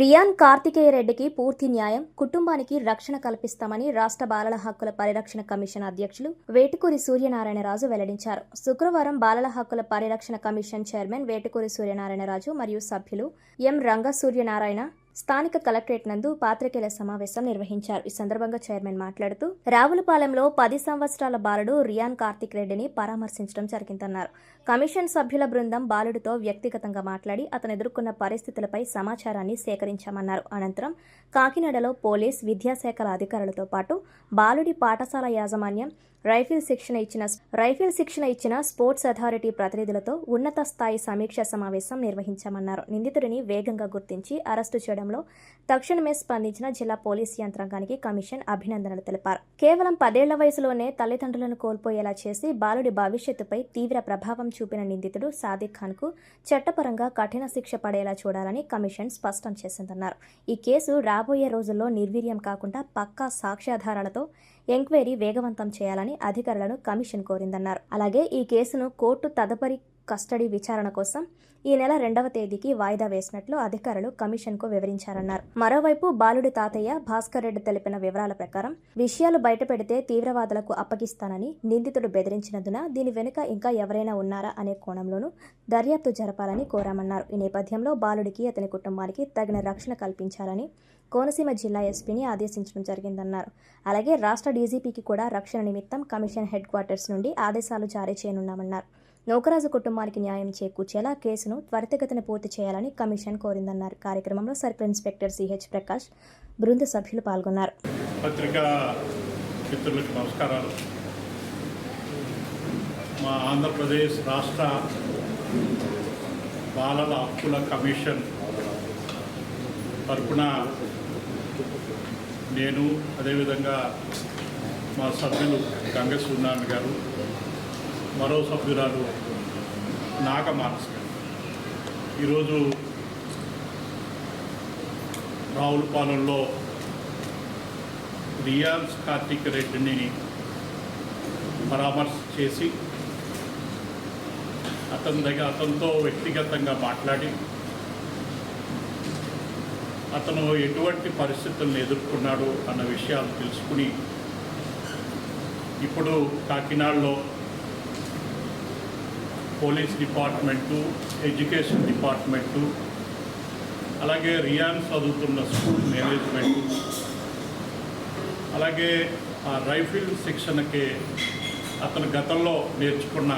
Rayon Karthikeya రెడ్డికి పూర్తి న్యాయం, కుటుంబానికి రక్షణ కల్పిస్తామని రాష్ట్ర బాలల హక్కుల పరిరక్షణ కమిషన్ అధ్యక్షులు వేటుకూరి సూర్యనారాయణరాజు వెల్లడించారు. శుక్రవారం బాలల హక్కుల పరిరక్షణ కమిషన్ చైర్మన్ వేటుకూరి సూర్యనారాయణరాజు మరియు సభ్యులు ఎం రంగసూర్యనారాయణ స్థానిక కలెక్టరేట్ నందు పాత్రికేయుల సమావేశం నిర్వహించారు. ఈ సందర్భంగా చైర్మన్ మాట్లాడుతూ రావులపాలెంలో 10 సంవత్సరాల బాలుడు రియాన్ కార్తిక్ రెడ్డిని పరామర్శించడం జరిగిందన్నారు. కమిషన్ సభ్యుల బృందం బాలుడితో వ్యక్తిగతంగా మాట్లాడి అతను ఎదుర్కొన్న పరిస్థితులపై సమాచారాన్ని సేకరించామన్నారు. అనంతరం కాకినాడలో పోలీస్, విద్యాశాఖల అధికారులతో పాటు బాలుడి పాఠశాల యాజమాన్యం, రైఫిల్ శిక్షణ ఇచ్చిన స్పోర్ట్స్ అథారిటీ ప్రతినిధులతో ఉన్నత స్థాయి సమీక్ష సమావేశం నిర్వహించామన్నారు. నిందితుడిని వేగంగా గుర్తించి అరెస్టు చేయడంలో తక్షణమే స్పందించిన జిల్లా పోలీస్ యంత్రాంగానికి కమిషన్ అభినందనలు తెలిపారు. కేవలం 10 ఏళ్ల వయసులోనే తల్లిదండ్రులను కోల్పోయేలా చేసి బాలుడి భవిష్యత్తుపై తీవ్ర ప్రభావం చూపిన నిందితుడు సాదిక్ ఖాన్ కు చట్టపరంగా కఠిన శిక్ష పడేలా చూడాలని కమిషన్ స్పష్టం చేసిందన్నారు. ఈ కేసు రాబోయే రోజుల్లో నిర్వీర్యం కాకుండా పక్కా సాక్ష్యాధారాలతో ఎంక్వైరీ వేగవంతం చేయాలని అధికారులను కమిషన్ కోరిందన్నారు. అలాగే ఈ కేసును కోర్టు తదుపరి కస్టడీ విచారణ కోసం ఈ నెల 2వ తేదీకి వాయిదా వేసినట్లు అధికారులు కమిషన్కు వివరించారన్నారు. మరోవైపు బాలుడి తాతయ్య భాస్కర్ రెడ్డి తెలిపిన వివరాల ప్రకారం విషయాలు బయటపెడితే తీవ్రవాదులకు అప్పగిస్తానని నిందితుడు బెదిరించినందున దీని వెనుక ఇంకా ఎవరైనా ఉన్నారా అనే కోణంలోనూ దర్యాప్తు జరపాలని కోరామన్నారు. ఈ నేపథ్యంలో బాలుడికి, అతని కుటుంబానికి తగిన రక్షణ కల్పించాలని కోనసీమ జిల్లా ఎస్పీని ఆదేశించడం జరిగిందన్నారు. అలాగే రాష్ట్ర డీజీపీకి కూడా రక్షణ నిమిత్తం కమిషన్ హెడ్ క్వార్టర్స్ నుండి ఆదేశాలు జారీ చేయనున్నామన్నారు. నౌకరాజు కుటుంబానికి న్యాయం చేకూర్చేలా కేసును త్వరితగతిన పూర్తి చేయాలని కమిషన్ కోరిందన్నారు. కార్యక్రమంలో సర్కిల్ ఇన్స్పెక్టర్ సిహెచ్ ప్రకాష్, బృంద సభ్యులు పాల్గొన్నారు. పత్రికా మిత్రులకు నమస్కారాలు. మా ఆంధ్రప్రదేశ్ రాష్ట్ర బాలల హక్కుల కమిషన్ తరపున నేను, అదేవిధంగా మా సభ్యులు గంగ సూర్యనారాయణ గారు, మరో సభ్యురాలు నాగమానస ఈరోజు రావులపాలెంలో రియాన్ కార్తిక్ రెడ్డిని పరామర్శ చేసి అతనితో వ్యక్తిగతంగా మాట్లాడి అతను ఎటువంటి పరిస్థితులను ఎదుర్కొన్నాడు అన్న విషయాలు తెలుసుకుని ఇప్పుడు కాకినాడలో పోలీస్ డిపార్ట్మెంటు, ఎడ్యుకేషన్ డిపార్ట్మెంటు, అలాగే రియాన్ చదువుతున్న స్కూల్ మేనేజ్మెంటు, అలాగే ఆ రైఫిల్ శిక్షణకి అతను గతంలో నేర్చుకున్న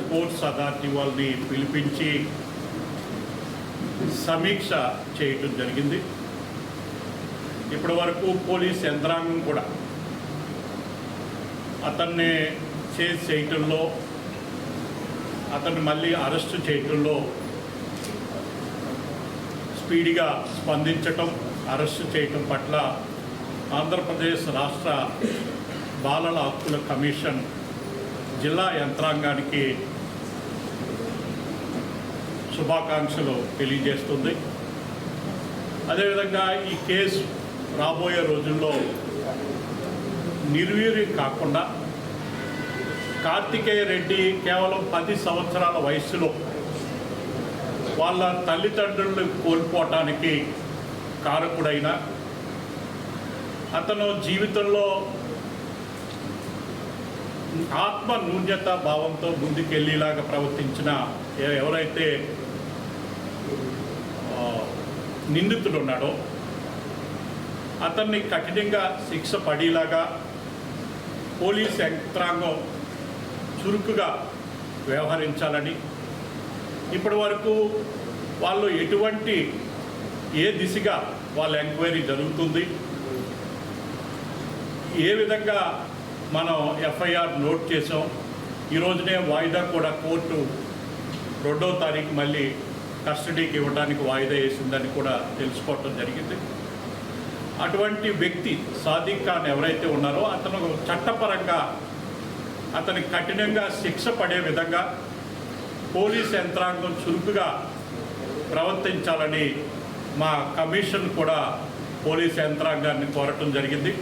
స్పోర్ట్స్ అథారిటీ వాళ్ళని పిలిపించి సమీక్ష చేయటం జరిగింది. ఇప్పటి వరకు పోలీస్ యంత్రాంగం కూడా అతన్ని చేయటంలో, అతన్ని మళ్ళీ అరెస్టు చేయటంలో స్పీడ్గా స్పందించటం, అరెస్టు చేయటం పట్ల ఆంధ్రప్రదేశ్ రాష్ట్ర బాలల హక్కుల కమిషన్ జిల్లా యంత్రాంగానికి శుభాకాంక్షలు తెలియజేస్తుంది. అదేవిధంగా ఈ కేసు రాబోయే రోజుల్లో నిర్వీర్యం కాకుండా కార్తికేయ రెడ్డి కేవలం 10 సంవత్సరాల వయసులో వాళ్ళ తల్లిదండ్రులను కోల్పోవటానికి కారకుడైన, అతను జీవితంలో ఆత్మ న్యూన్యత భావంతో ముందుకెళ్ళేలాగా ప్రవర్తించిన ఎవరైతే నిందితుడు ఉన్నాడో అతన్ని కఠినంగా శిక్ష పడేలాగా పోలీస్ యంత్రాంగం చురుకుగా వ్యవహరించాలని, ఇప్పటి వరకు వాళ్ళు ఏ దిశగా వాళ్ళ ఎంక్వైరీ జరుగుతుంది, ఏ విధంగా మనం ఎఫ్ఐఆర్ నోట్ చేసాం, ఈరోజునే వాయిదా కూడా కోర్టు 2వ తారీఖు మళ్ళీ కస్టడీకి ఇవ్వడానికి వాయిదా వేసిందని కూడా తెలుసుకోవటం జరిగింది. అటువంటి వ్యక్తి సాదిక్ ఖాన్ ఎవరైతే ఉన్నారో అతను చట్టపరంగా అతనికి కఠినంగా శిక్ష పడే విధంగా పోలీస్ యంత్రాంగం చురుకుగా ప్రవర్తించాలని మా కమిషన్ కూడా పోలీస్ యంత్రాంగాన్ని కోరటం జరిగింది.